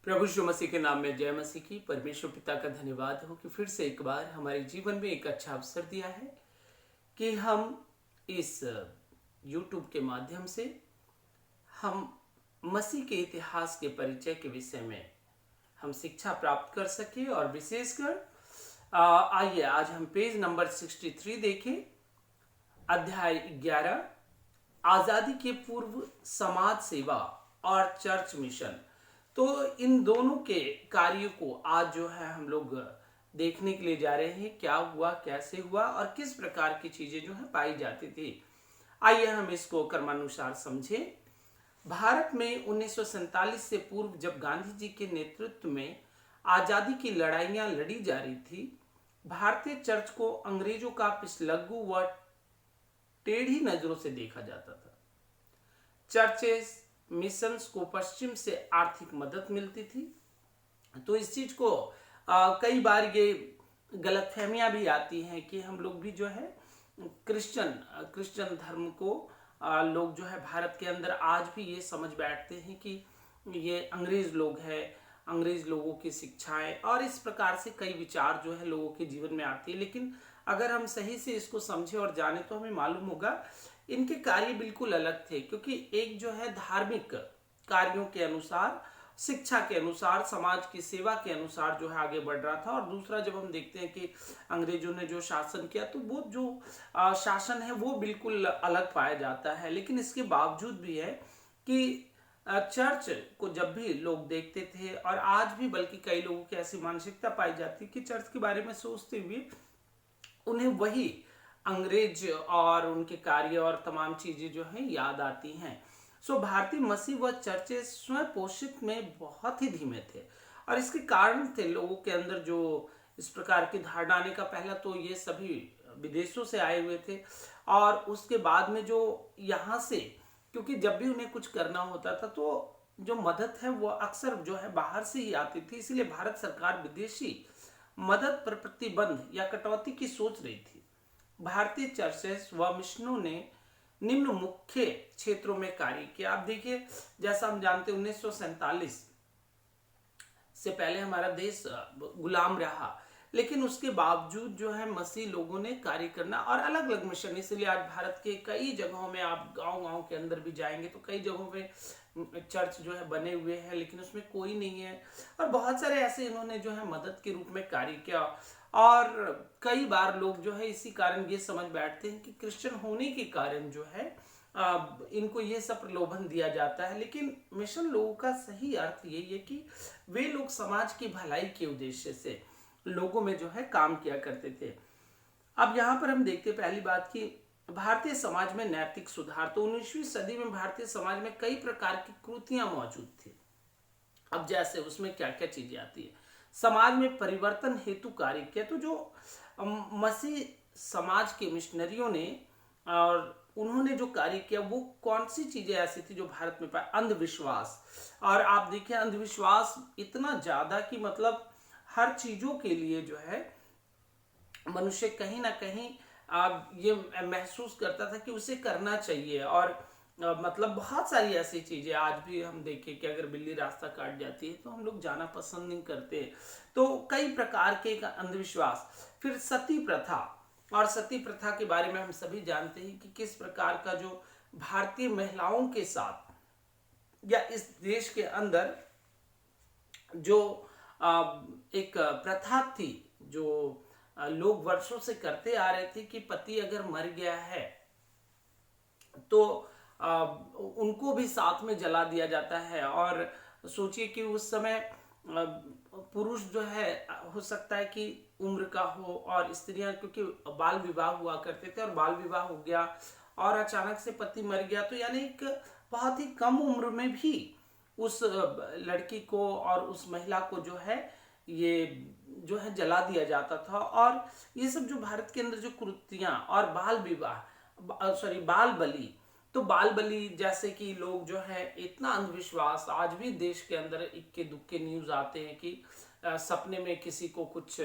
प्रभु यीशु मसीह के नाम में जय मसीह की। परमेश्वर पिता का धन्यवाद हो कि फिर से एक बार हमारे जीवन में एक अच्छा अवसर दिया है कि हम इस YouTube के माध्यम से हम मसीह के इतिहास के परिचय के विषय में हम शिक्षा प्राप्त कर सके। और विशेषकर आइए आज हम पेज नंबर 63 देखें, अध्याय 11, आजादी के पूर्व समाज सेवा और चर्च मिशन। तो इन दोनों के कार्यों को आज जो है हम लोग देखने के लिए जा रहे हैं, क्या हुआ, कैसे हुआ और किस प्रकार की चीजें जो है पाई जाती थी। आइए हम इसको क्रमानुसार समझें। भारत में 1947 से पूर्व जब गांधी जी के नेतृत्व में आजादी की लड़ाइयां लड़ी जा रही थी, भारतीय चर्च को अंग्रेजों का पिछलग्गू व टेढ़ी नजरों से देखा जाता था। चर्चेस मिशंस को पश्चिम से आर्थिक मदद मिलती थी। तो इस चीज को कई बार ये गलतफहमियां भी आती हैं कि हम लोग भी जो है क्रिश्चियन धर्म को लोग जो है भारत के अंदर आज भी ये समझ बैठते हैं कि ये अंग्रेज लोग हैं, अंग्रेज लोगों की शिक्षाएं और इस प्रकार से कई विचार जो है लोगों के जीवन में आती है। लेकिन अगर हम सही से इसको समझे और जाने तो हमें मालूम होगा इनके कार्य बिल्कुल अलग थे। क्योंकि एक जो है धार्मिक कार्यों के अनुसार, शिक्षा के अनुसार, समाज की सेवा के अनुसार जो है आगे बढ़ रहा था, और दूसरा जब हम देखते हैं कि अंग्रेजों ने जो शासन किया तो वो जो शासन है वो बिल्कुल अलग पाया जाता है। लेकिन इसके बावजूद भी है कि चर्च को जब भी लोग देखते थे, और आज भी बल्कि कई लोगों की ऐसी मानसिकता पाई जाती है कि चर्च के बारे में सोचते हुए उन्हें वही अंग्रेज और उनके कार्य और तमाम चीजें जो हैं याद आती हैं। सो भारतीय मसीह व चर्चेस स्वयं पोषित में बहुत ही धीमे थे, और इसके कारण थे लोगों के अंदर जो इस प्रकार की धारणा आने का। पहला तो ये सभी विदेशों से आए हुए थे, और उसके बाद में जो यहाँ से, क्योंकि जब भी उन्हें कुछ करना होता था तो जो मदद है वो अक्सर जो है बाहर से ही आती थी। इसलिए भारत सरकार विदेशी मदद पर प्रतिबंध या कटौती की सोच रही थी। भारतीय चर्चेस व मिशनों ने निम्न मुख्य क्षेत्रों में कार्य किया। आप देखिए, जैसा हम जानते हैं 1947 से पहले हमारा देश गुलाम रहा, लेकिन उसके बावजूद जो है मसीह लोगों ने कार्य करना और अलग अलग मिशन। इसलिए आज भारत के कई जगहों में, आप गांव-गांव के अंदर भी जाएंगे तो कई जगहों पे चर्च जो है बने हुए हैं, लेकिन उसमें कोई नहीं है। और बहुत सारे ऐसे इन्होंने जो है मदद के रूप में कार्य किया। और कई बार लोग जो है इसी कारण ये समझ बैठते हैं कि क्रिश्चियन होने के कारण जो है इनको ये सब प्रलोभन दिया जाता है। लेकिन मिशन लोगों का सही अर्थ यही है कि वे लोग समाज की भलाई के उद्देश्य से लोगों में जो है काम किया करते थे। अब यहाँ पर हम देखते पहली बात कि भारतीय समाज में नैतिक सुधार। तो 19वीं सदी में भारतीय समाज में कई प्रकार की कृतियां मौजूद थी। अब जैसे उसमें क्या क्या चीजें आती है, समाज में परिवर्तन हेतु कार्य किया। तो जो मसीह समाज के मिशनरियों ने और उन्होंने जो कार्य किया वो कौन सी चीजें ऐसी थी जो भारत में पाए? अंधविश्वास। और आप देखिए अंधविश्वास इतना ज्यादा कि मतलब हर चीजों के लिए जो है मनुष्य कहीं ना कहीं ये महसूस करता था कि उसे करना चाहिए। और मतलब बहुत सारी ऐसी चीजें आज भी हम देखें कि अगर बिल्ली रास्ता काट जाती है तो हम लोग जाना पसंद नहीं करते। तो कई प्रकार के अंधविश्वास। फिर सती प्रथा, और सती प्रथा के बारे में हम सभी जानते हैं कि किस प्रकार का जो भारतीय महिलाओं के साथ या इस देश के अंदर जो एक प्रथा थी, जो लोग वर्षों से करते आ रहे थे कि पति अगर मर गया है तो उनको भी साथ में जला दिया जाता है। और सोचिए कि उस समय पुरुष जो है हो सकता है कि उम्र का हो, और स्त्रियां क्योंकि बाल विवाह हुआ करते थे, और बाल विवाह हो गया और अचानक से पति मर गया तो यानी एक बहुत ही कम उम्र में भी उस लड़की को और उस महिला को जो है ये जो है जला दिया जाता था। और ये सब जो भारत के अंदर जो कृतियां और बाल विवाह, सॉरी बाल बलि, तो बाल बलि जैसे कि लोग जो है इतना अंधविश्वास, आज भी देश के अंदर इक्के दुक्के न्यूज आते हैं कि सपने में किसी को कुछ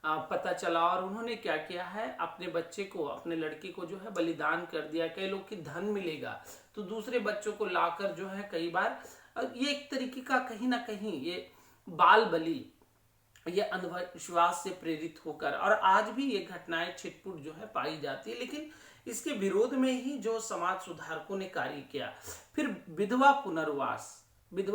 पता चला और उन्होंने क्या किया है, अपने बच्चे को, अपने लड़की को जो है बलिदान कर दिया। कई लोग की धन मिलेगा तो दूसरे बच्चों को लाकर जो है कई बार ये एक तरीके का कहीं ना कहीं ये बाल बलि, ये अंधविश्वास से प्रेरित होकर, और आज भी ये घटनाएं छिटपुट जो है पाई जाती है, लेकिन इसके विरोध में ही जो समाज सुधारकों ने कार्य किया। फिर विधवा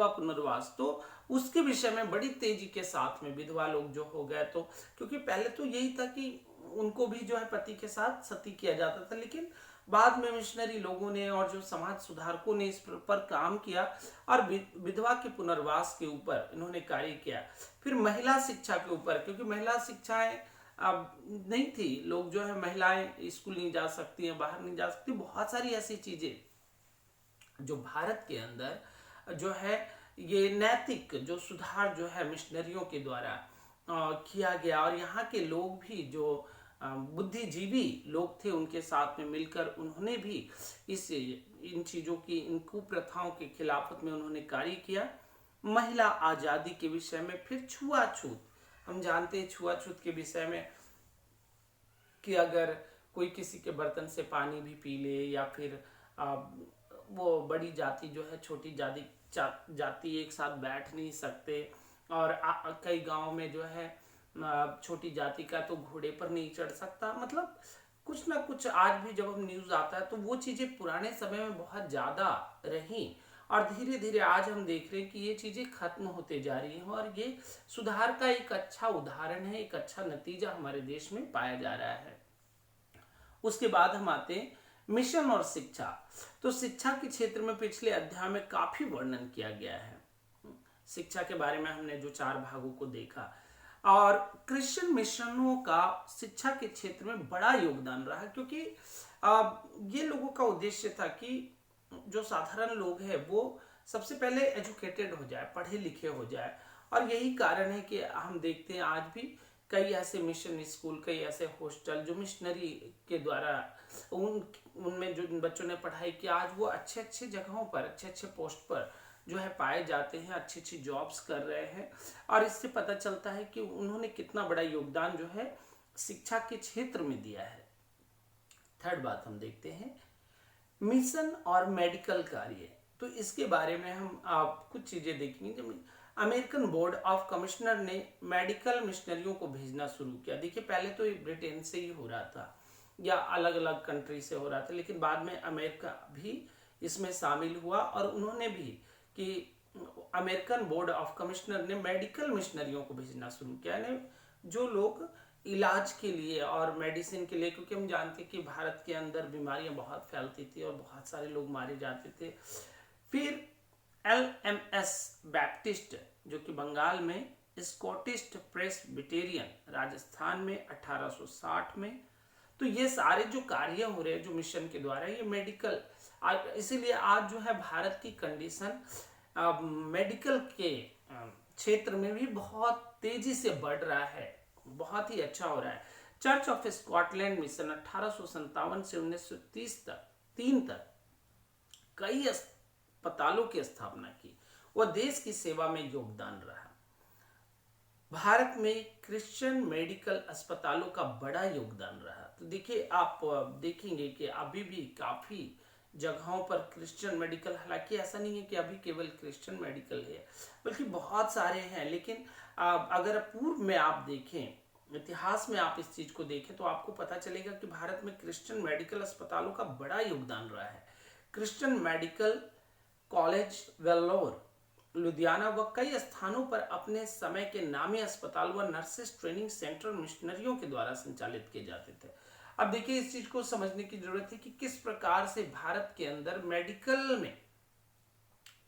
पुनर्वास तो उसके विषय में बड़ी तेजी के साथ में विधवा लोग जो हो गए, तो क्योंकि पहले तो यही था कि उनको भी जो है पति के साथ सती किया जाता था, लेकिन बाद में मिशनरी लोगों ने और जो समाज सुधारकों ने इस पर काम किया और विधवा के पुनर्वास के ऊपर इन्होंने कार्य किया। फिर महिला शिक्षा के ऊपर, क्योंकि महिला शिक्षाएं अब नहीं थी, लोग जो है महिलाएं स्कूल नहीं जा सकती हैं, बाहर नहीं जा सकती, बहुत सारी ऐसी चीजें जो भारत के अंदर जो है ये नैतिक जो सुधार जो है मिशनरियों के द्वारा किया गया। और यहाँ के लोग भी जो बुद्धिजीवी लोग थे उनके साथ में मिलकर उन्होंने भी इन चीजों की, इन कुप्रथाओं के खिलाफत में उन्होंने कार्य किया। महिला आजादी के विषय में, फिर छुआछूत, हम जानते हैं छुआछूत के विषय में कि अगर कोई किसी के बर्तन से पानी भी पी ले, या फिर वो बड़ी जाति जो है छोटी जाति एक साथ बैठ नहीं सकते, और कई गांव में जो है छोटी जाति का तो घोड़े पर नहीं चढ़ सकता। मतलब कुछ ना कुछ आज भी जब हम न्यूज आता है तो वो चीजें पुराने समय में बहुत ज्यादा रही, और धीरे धीरे आज हम देख रहे हैं कि ये चीजें खत्म होते जा रही हैं, और ये सुधार का एक अच्छा उदाहरण है, एक अच्छा नतीजा हमारे देश में पाया जा रहा है। उसके बाद हम आते हैं मिशन और शिक्षा। तो शिक्षा के क्षेत्र में पिछले अध्याय में काफी वर्णन किया गया है। शिक्षा के बारे में हमने जो 4 भागों को देखा, और क्रिश्चियन मिशनों का शिक्षा के क्षेत्र में बड़ा योगदान रहा, क्योंकि ये लोगों का उद्देश्य था कि जो साधारण लोग हैं वो सबसे पहले एजुकेटेड हो जाए, पढ़े लिखे हो जाए। और यही कारण है कि हम देखते हैं आज भी कई ऐसे मिशन स्कूल, कई ऐसे हॉस्टल जो मिशनरी के द्वारा उनमें जो बच्चों ने पढ़ाई की, आज वो अच्छे अच्छे जगहों पर, अच्छे अच्छे पोस्ट पर जो है पाए जाते हैं, अच्छी अच्छी जॉब्स कर रहे हैं। और इससे पता चलता है कि उन्होंने कितना बड़ा योगदान जो है शिक्षा के क्षेत्र में दिया है। थर्ड बात हम देखते हैं मिशन और मेडिकल कार्य। तो इसके बारे में हम आप कुछ चीजें देखेंगे। अमेरिकन बोर्ड ऑफ कमिश्नर ने मेडिकल मिशनरियों को भेजना शुरू किया। देखिए पहले तो ये ब्रिटेन से ही हो रहा था या अलग अलग कंट्री से हो रहा था, लेकिन बाद में अमेरिका भी इसमें शामिल हुआ, और उन्होंने भी कि अमेरिकन बोर्ड ऑफ कमिश्नर ने मेडिकल मिशनरियों को भेजना शुरू किया, यानी जो लोग इलाज के लिए और मेडिसिन के लिए, क्योंकि हम जानते हैं कि भारत के अंदर बीमारियां बहुत फैलती थी और बहुत सारे लोग मारे जाते थे। फिर LMS बैप्टिस्ट जो कि बंगाल में, स्कॉटिश प्रेस्बिटेरियन राजस्थान में 1860 में। तो ये सारे जो कार्य हो रहे हैं जो मिशन के द्वारा, ये मेडिकल, इसीलिए आज जो है भारत की कंडीशन मेडिकल के क्षेत्र में भी बहुत तेजी से बढ़ रहा है, बहुत ही अच्छा हो रहा है। चर्च ऑफ स्कॉटलैंड मिशन 1857 से 1903 तक कई अस्पतालों की स्थापना की, वह देश की सेवा में योगदान रहा। भारत में क्रिश्चियन मेडिकल अस्पतालों का बड़ा योगदान रहा। तो देखिए आप देखेंगे कि अभी भी काफी जगहों पर क्रिश्चियन मेडिकल, हालांकि ऐसा नहीं है कि अभी केवल क्रिश्चियन मेडिकल है, बल्कि बहुत सारे हैं। लेकिन अगर पूर्व में आप देखें, इतिहास में आप इस चीज को देखें, तो आपको पता चलेगा कि भारत में क्रिश्चियन मेडिकल अस्पतालों का बड़ा योगदान रहा है। Christian medical college Vellore, Ludhiana व कई स्थानों पर अपने समय के नामी अस्पताल व नर्सेस ट्रेनिंग सेंटर मिशनरियों के द्वारा संचालित किए जाते थे। अब देखिए इस चीज को समझने की जरूरत है कि किस प्रकार से भारत के अंदर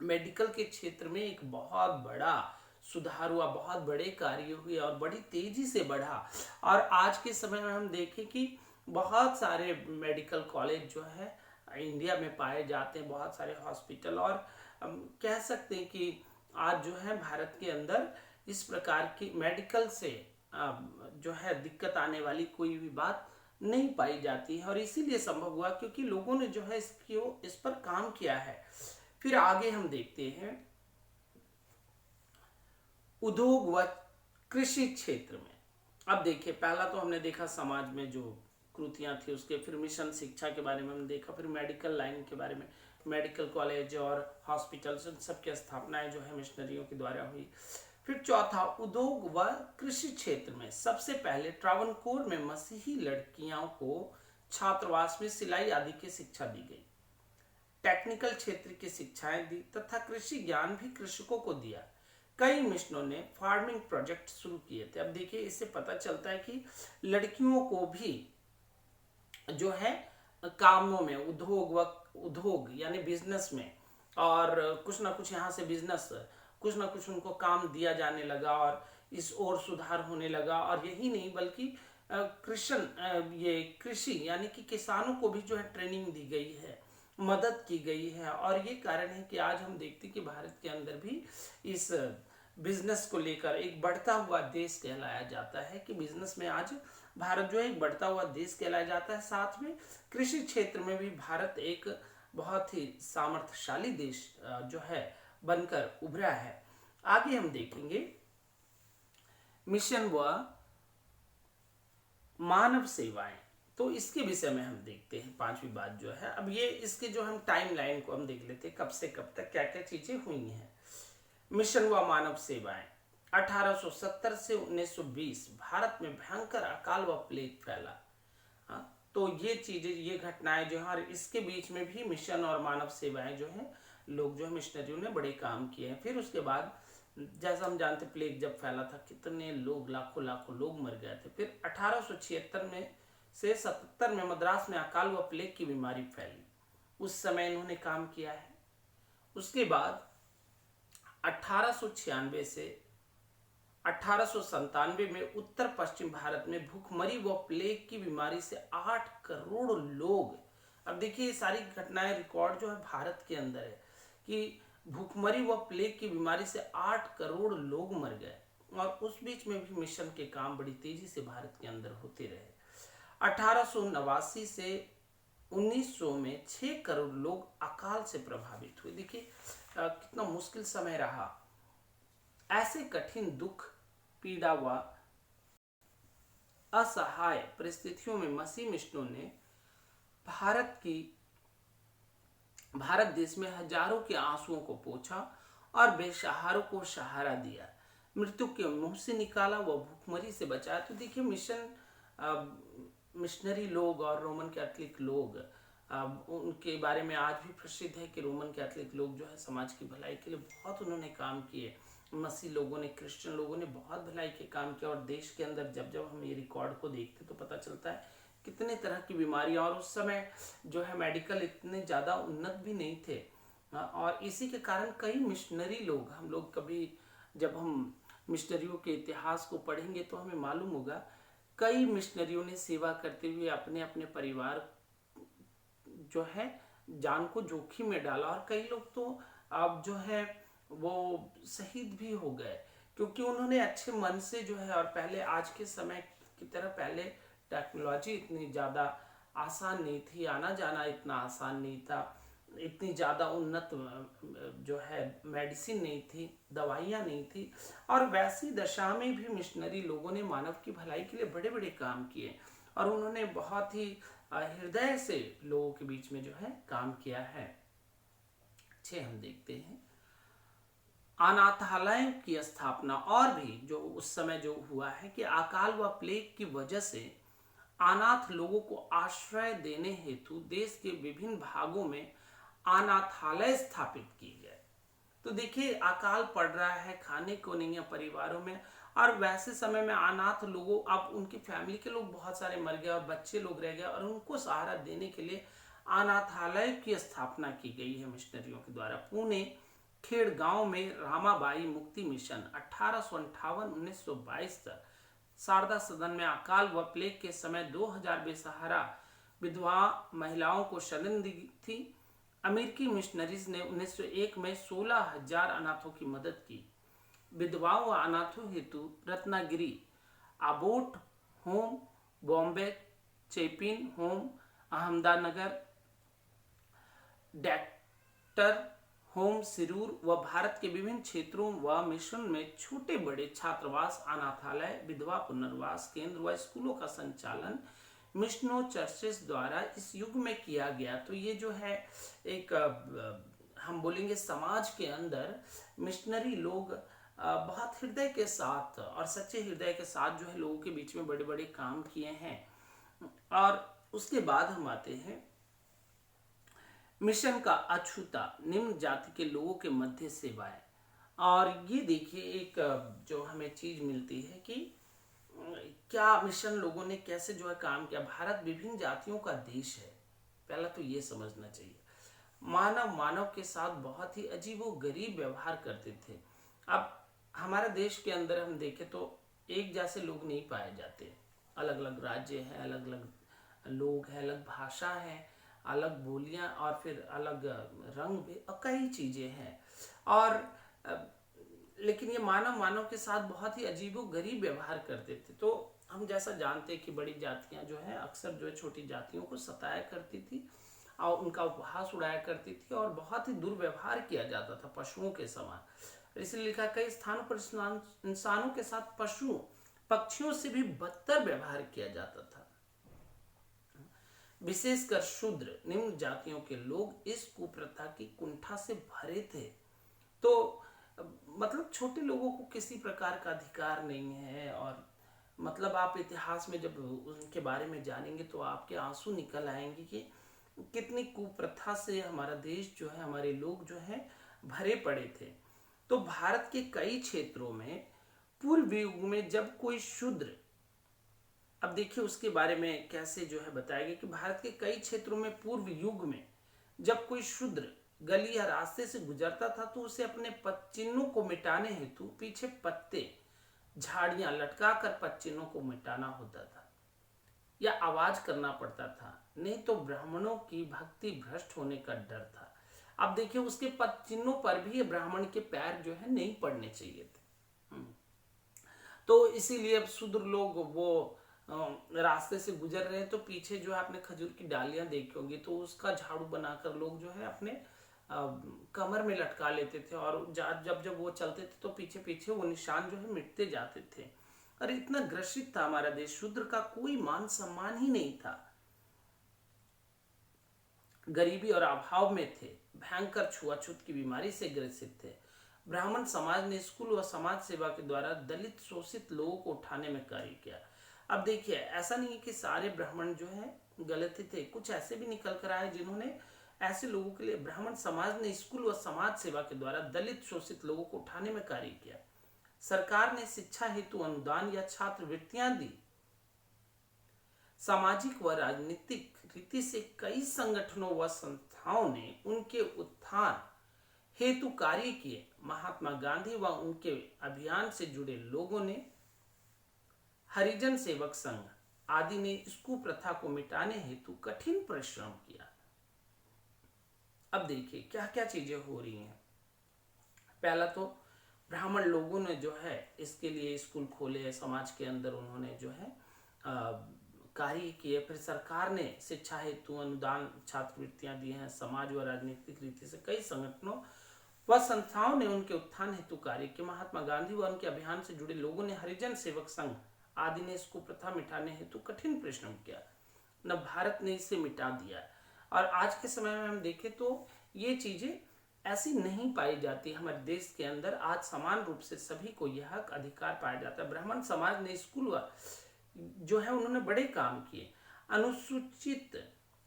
मेडिकल के क्षेत्र में एक बहुत बड़ा सुधार हुआ, बहुत बड़े कार्य हुए और बड़ी तेजी से बढ़ा। और आज के समय में हम देखें कि बहुत सारे मेडिकल कॉलेज जो है इंडिया में पाए जाते हैं, बहुत सारे हॉस्पिटल, और कह सकते हैं कि आज जो है भारत के अंदर इस प्रकार की मेडिकल से जो है दिक्कत आने वाली कोई भी बात नहीं पाई जाती है। और इसीलिए संभव हुआ क्योंकि लोगों ने जो है इस पर काम किया है। फिर आगे हम देखते हैं उद्योग व कृषि क्षेत्र में। अब देखिए पहला तो हमने देखा समाज में जो कृतियां थी उसके, फिर मिशन शिक्षा के बारे में हमने देखा, फिर मेडिकल लाइन के बारे में, मेडिकल कॉलेज और हॉस्पिटल्स, उन सब की स्थापनाएं जो है मिशनरियों के द्वारा हुई। फिर चौथा, उद्योग व कृषि क्षेत्र में सबसे पहले ट्रावनकोर में मसीही लड़कियों को छात्रावास में सिलाई आदि की शिक्षा दी गई, टेक्निकल क्षेत्र की शिक्षाएं दी तथा कृषि ज्ञान भी कृषकों को दिया। कई मिशनों ने फार्मिंग प्रोजेक्ट शुरू किए थे। अब देखिए, इससे पता चलता है कि लड़कियों को भी जो है कामों में, उद्योग यानी बिजनेस में, और कुछ ना कुछ यहाँ से बिजनेस, कुछ ना कुछ उनको काम दिया जाने लगा और इस ओर सुधार होने लगा। और यही नहीं बल्कि ये कृषि यानी कि किसानों को भी जो है ट्रेनिंग दी गई है, मदद की गई है। और ये कारण है कि आज हम देखते हैं कि भारत के अंदर भी इस बिजनेस को लेकर एक बढ़ता हुआ देश कहलाया जाता है, कि बिजनेस में आज भारत जो है एक बढ़ता हुआ देश कहलाया जाता है। साथ में कृषि क्षेत्र में भी भारत एक बहुत ही सामर्थ्यशाली देश जो है बनकर उभरा है। आगे हम देखेंगे मिशन व मानव सेवाएं, तो इसके विषय में हम देखते हैं पांचवी बात जो है। अब ये इसके जो हम टाइम लाइन को हम देख लेते हैं, कब से कब तक क्या क्या चीजें हुई हैं। मिशन व मानव सेवाएं, 1870 से 1920 भारत में भयंकर अकाल व प्लेग फैला। तो ये चीजें, ये घटनाएं जो है, और इसके बीच में भी मिशन और मानव सेवाएं जो है, लोग जो है मिशनरियों ने बड़े काम किए हैं। फिर उसके बाद जैसा हम जानते, प्लेग जब फैला था, कितने लोग, लाखों लाखों लोग मर गए थे। फिर 1876 में से 77 में मद्रास में अकाल व प्लेग की बीमारी फैली, उस समय इन्होंने काम किया है। उसके बाद 1896 से 1897 में उत्तर पश्चिम भारत में भूखमरी व प्लेग की बीमारी से 8 करोड़ लोग, अब देखिए ये सारी घटनाएं रिकॉर्ड जो है भारत के अंदर है, कि भूखमरी व प्लेग की बीमारी से 8 करोड़ लोग मर गए। और उस बीच में भी मिशन के काम बड़ी तेजी से भारत के अंदर होते रहे। 1889 से 1900 में 6 करोड़ लोग अकाल से प्रभावित हुए। देखिए कितना मुश्किल समय रहा। ऐसे कठिन दुख, पीड़ा व असहाय परिस्थितियों में मसीह मिशनों ने भारत देश में हजारों के आंसुओं को पोंछा और बेसहारों को सहारा दिया, मृत्यु के मुंह से निकाला व भूखमरी से बचाया। तो देखिए मिशनरी लोग और रोमन कैथोलिक लोग, उनके बारे में आज भी प्रसिद्ध है कि रोमन कैथोलिक लोग जो है समाज की भलाई के लिए बहुत उन्होंने काम किए। मसीह लोगों ने, क्रिश्चियन लोगों ने बहुत भलाई के काम किया। और देश के अंदर जब जब हम ये रिकॉर्ड को देखते तो पता चलता है कितने तरह की बीमारियां, और उस समय जो है मेडिकल इतने ज़्यादा उन्नत भी नहीं थे। और इसी के कारण कई मिशनरी लोग, हम लोग कभी जब हम मिशनरियों के इतिहास को पढ़ेंगे तो हमें मालूम होगा, कई मिशनरियों ने सेवा करते हुए अपने अपने परिवार जो है जान को जोखिम में डाला। और कई लोग तो अब जो है वो शहीद भी हो गए, क्योंकि उन्होंने अच्छे मन से जो है, और पहले आज के समय की तरह पहले टेक्नोलॉजी इतनी ज़्यादा आसान नहीं थी, आना जाना इतना आसान नहीं था, इतनी ज़्यादा उन्नत जो है मेडिसिन नहीं थी, दवाइयाँ नहीं थी। और वैसी दशा में भी मिशनरी लोगों ने मानव की भलाई के लिए बड़े बड़े काम किए, और उन्होंने बहुत ही हृदय से लोगों के बीच में जो है काम किया है। 6 हम देखते हैं अनाथालय की स्थापना। और भी जो उस समय जो हुआ है कि अकाल व प्लेग की वजह से अनाथ लोगों को आश्रय देने हेतु देश के विभिन्न भागों में अनाथालय स्थापित किए गए। तो देखिए अकाल पड़ रहा है, खाने को नहीं है परिवारों में, और वैसे समय में अनाथ लोगों, अब उनकी फैमिली के लोग बहुत सारे मर गए और बच्चे लोग रह गए, और उनको सहारा देने के लिए अनाथालय की स्थापना की गई है मिशनरियों के द्वारा। पुणे खेड़ गांव में रामाबाई मुक्ति मिशन 1858-1922 तक। शारदा सदन में अकाल व प्लेग के समय 2000 बेसहारा विधवा महिलाओं को शरण दी थी। अमेरिकी मिशनरीज ने 1901 में 16,000 अनाथों की मदद की। विधवाओं व अनाथों हेतु Ratnagiri Abbott home, Bombay Chapin home, Ahmednagar doctor home Shirur व भारत के विभिन्न क्षेत्रों व मिशन में छोटे बड़े छात्रावास, अनाथालय, विधवा पुनर्वास केंद्र व स्कूलों का संचालन मिशनों चर्चेस द्वारा इस युग में किया गया। तो ये जो है एक हम बोलेंगे समाज के अंदर मिशनरी लोग बहुत हृदय के साथ और सच्चे हृदय के साथ जो है लोगों के बीच में बड़े बड़े काम किए हैं। और उसके बाद हम आते हैं मिशन का अछूता निम्न जाति के लोगों के मध्य सेवाएं। और ये देखिए एक जो हमें चीज मिलती है कि क्या मिशन लोगों ने कैसे जो है काम किया। भारत विभिन्न जातियों का देश है, पहला तो ये समझना चाहिए। मानव मानव के साथ बहुत ही अजीबो गरीब व्यवहार करते थे। अब हमारे देश के अंदर हम देखें तो एक जैसे लोग नहीं पाए जाते, अलग अलग राज्य हैं, अलग अलग लोग हैं, अलग भाषा है, अलग बोलियां और फिर अलग रंग भी और कई चीजें हैं। और लेकिन ये मानव मानव के साथ बहुत ही अजीबो गरीब व्यवहार करते थे। तो हम जैसा जानते हैं कि बड़ी जातियां जो है अक्सर जो है छोटी जातियों को सताया करती थी और उनका उपहास उड़ाया करती थी और बहुत ही दुर्व्यवहार किया जाता था पशुओं के समान। इसलिए लिखा कई स्थानों पर इंसानों के साथ पशु पक्षियों से भी बदतर व्यवहार किया जाता था। विशेषकर शूद्र निम्न जातियों के लोग इस कुप्रथा की कुंठा से भरे थे। तो मतलब छोटे लोगों को किसी प्रकार का अधिकार नहीं है। और मतलब आप इतिहास में जब उनके बारे में जानेंगे तो आपके आंसू निकल आएंगे कि कितनी कुप्रथा से हमारा देश जो है, हमारे लोग जो है भरे पड़े थे। तो भारत के कई क्षेत्रों में पूर्व युग में जब कोई शूद्र, अब देखिए उसके बारे में कैसे जो है बताया गया कि भारत के कई क्षेत्रों में पूर्व युग में जब कोई शूद्र गली या रास्ते से गुजरता था तो उसे अपने चिन्हों को मिटाने हेतु पीछे पत्ते झाड़ियां लटका कर पदचिन्हों को मिटाना होता था या आवाज करना पड़ता था, नहीं तो ब्राह्मणों की भक्ति भ्रष्ट होने का डर था। अब देखिए उसके पदचिन्हों पर भी ब्राह्मण के पैर जो है नहीं पड़ने चाहिए थे। तो इसीलिए अब शूद्र लोग वो रास्ते से गुजर रहे हैं तो पीछे जो है आपने खजूर की डालियां देखी होंगी तो उसका झाड़ू बनाकर लोग जो है अपने कमर में लटका लेते थे और जब जब वो चलते थे तो पीछे पीछे वो निशान जो है मिटते जाते थे। और इतना ग्रसित था हमारा देश, शूद्र का कोई मान सम्मान ही नहीं था, गरीबी और अभाव में थे, भयंकर छुआछूत की बीमारी से ग्रसित थे। ब्राह्मण समाज ने स्कूल व समाज सेवा के द्वारा दलित शोषित लोगों को उठाने में कार्य किया। अब देखिए ऐसा नहीं है कि सारे ब्राह्मण जो है गलत थे, कुछ ऐसे भी निकल कर आए जिन्होंने ऐसे लोगों के लिए ब्राह्मण समाज ने स्कूल व समाज सेवा के द्वारा दलित शोषित लोगों को उठाने में कार्य किया। सरकार ने शिक्षा हेतु अनुदान या छात्रवृत्तियां दी। सामाजिक व राजनीतिक रीति से कई संगठनों व संस्थाओं ने उनके उत्थान हेतु कार्य किए। महात्मा गांधी व उनके अभियान से जुड़े लोगों ने, हरिजन सेवक संघ आदि ने इस कुप्रथा को मिटाने हेतु कठिन परिश्रम किया। अब देखिए क्या क्या चीजें हो रही हैं। पहला तो ब्राह्मण लोगों ने जो है इसके लिए स्कूल खोले, समाज के अंदर उन्होंने जो है कार्य किए। फिर सरकार ने शिक्षा हेतु अनुदान छात्रवृत्तियां दी हैं। समाज व राजनीतिक रीति से कई संगठनों व संस्थाओं ने उनके उत्थान हेतु कार्य किए। महात्मा गांधी व उनके अभियान से जुड़े लोगों ने, हरिजन सेवक संघ आदि ने इसको प्रथा मिटाने हेतु कठिन परिश्रम किया। न भारत ने इसे मिटा दिया। और आज के समय में हम देखें तो ये चीजें ऐसी नहीं पाई जाती हमारे देश के अंदर। आज समान रूप से सभी को यह हक अधिकार पाया जाता है। ब्राह्मण समाज ने स्कूल व जो है उन्होंने बड़े काम किए। अनुसूचित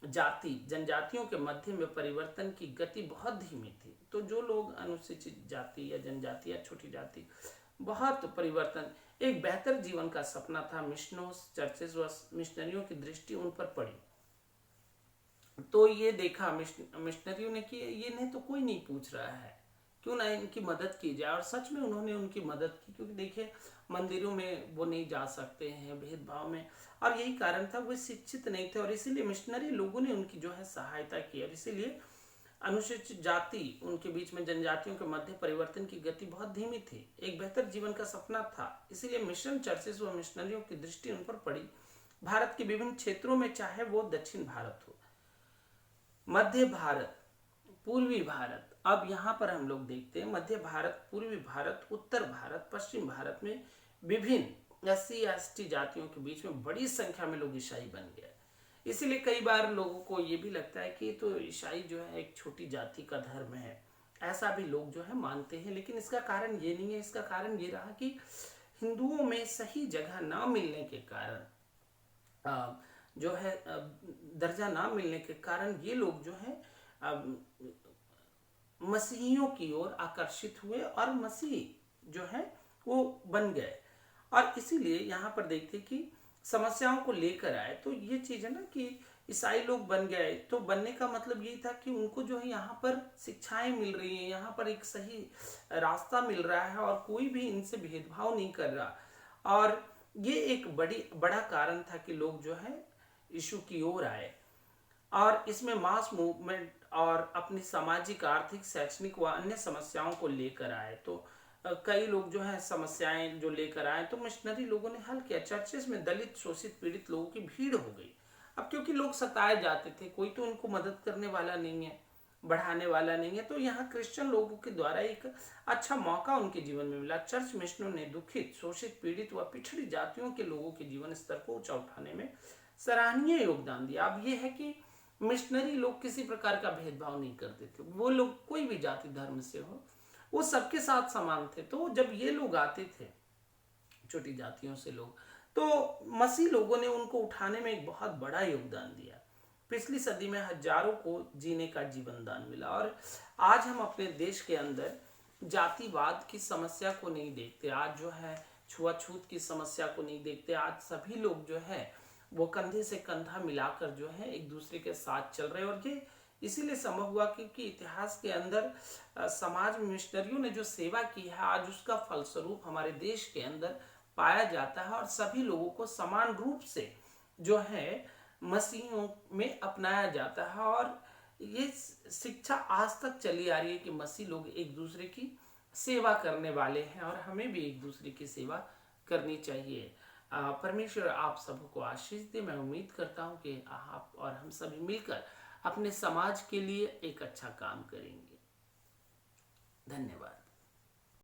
जाति जनजातियों के मध्य में परिवर्तन की गति बहुत धीमी थी। तो जो लोग अनुसूचित जाति या जनजाति या छोटी जाति, बहुत परिवर्तन, एक बेहतर जीवन का सपना था। मिशनों चर्चेस व मिशनरियों की दृष्टि उन पर पड़ी तो ये देखा मिशनरियों ने कि ये नहीं तो कोई नहीं पूछ रहा है, क्यों ना इनकी मदद की जाए। और सच में उन्होंने उनकी मदद की, क्योंकि देखिए मंदिरों में वो नहीं जा सकते हैं भेदभाव में, और यही कारण था वो शिक्षित नहीं थे। और इसीलिए मिशनरी लोगों ने उनकी जो है सहायता की। और इसीलिए अनुसूचित जाति उनके बीच में जनजातियों के मध्य परिवर्तन की गति बहुत धीमी थी। एक बेहतर जीवन का सपना था, इसीलिए मिशन चर्चेस व मिशनरियों की दृष्टि उन पर पड़ी। भारत के विभिन्न क्षेत्रों में, चाहे वो दक्षिण भारत हो, मध्य भारत, पूर्वी भारत, अब यहाँ पर हम लोग देखते हैं मध्य भारत, पूर्वी भारत, उत्तर भारत, पश्चिम भारत में विभिन्न SC ST जातियों के बीच में बड़ी संख्या में लोग ईसाई बन गए। इसीलिए कई बार लोगों को ये भी लगता है कि ये तो ईसाई जो है एक छोटी जाति का धर्म है, ऐसा भी लोग जो है मानते हैं। लेकिन इसका कारण ये नहीं है, इसका कारण ये रहा कि हिंदुओं में सही जगह ना मिलने के कारण, जो है दर्जा ना मिलने के कारण ये लोग जो है मसीहियों की ओर आकर्षित हुए और मसीह जो है वो बन गए। और इसीलिए यहाँ पर देखते कि समस्याओं को लेकर आए। तो ये चीज है ना कि ईसाई लोग बन गए, तो बनने का मतलब यही था कि उनको जो है यहाँ पर शिक्षाएं मिल रही हैं, यहाँ पर एक सही रास्ता मिल रहा है और कोई भी इनसे भेदभाव नहीं कर रहा। और ये एक बड़ा कारण था कि लोग जो है यीशु की ओर आए और इसमें मास मूवमेंट और अपनी सामाजिक, आर्थिक, शैक्षणिक व अन्य समस्याओं को लेकर आए। तो कई लोग जो है समस्याएं जो लेकर आए तो मिशनरी लोगों ने हल किया। चर्चेस में दलित, शोषित, पीड़ित लोगों की भीड़ हो गई। अब क्योंकि लोग सताए जाते थे, कोई तो उनको मदद करने वाला नहीं है, बढ़ाने वाला नहीं है, तो यहाँ क्रिश्चियन लोगों के द्वारा एक अच्छा मौका उनके जीवन में मिला। चर्च मिशनों ने दुखित, शोषित, पीड़ित व पिछड़ी जातियों के लोगों के जीवन स्तर को ऊंचा उठाने में सराहनीय योगदान दिया। अब ये है कि मिशनरी लोग किसी प्रकार का भेदभाव नहीं करते थे, वो लोग कोई भी जाति धर्म से हो वो सबके साथ समान थे। तो जब ये लोग आते थे छोटी जातियों से लोग, तो मसीह लोगों ने उनको उठाने में एक बहुत बड़ा योगदान दिया। पिछली सदी में हजारों को जीने का जीवन दान मिला। और आज हम अपने देश के अंदर जातिवाद की समस्या को नहीं देखते, आज जो है छुआछूत की समस्या को नहीं देखते। आज सभी लोग जो है वो कंधे से कंधा मिलाकर जो है एक दूसरे के साथ चल रहे हैं। और ये इसीलिए संभव हुआ क्योंकि इतिहास के अंदर समाज में मिशनरियों ने जो सेवा की है, आज उसका फलस्वरूप हमारे देश के अंदर पाया जाता है और सभी लोगों को समान रूप से जो है मसीहों में अपनाया जाता है। और ये शिक्षा आज तक चली आ रही है कि मसीह लोग एक दूसरे की सेवा करने वाले हैं और हमें भी एक दूसरे की सेवा करनी चाहिए। परमेश्वर आप सबको आशीष दे। मैं उम्मीद करता हूँ कि आप और हम सभी मिलकर अपने समाज के लिए एक अच्छा काम करेंगे। धन्यवाद।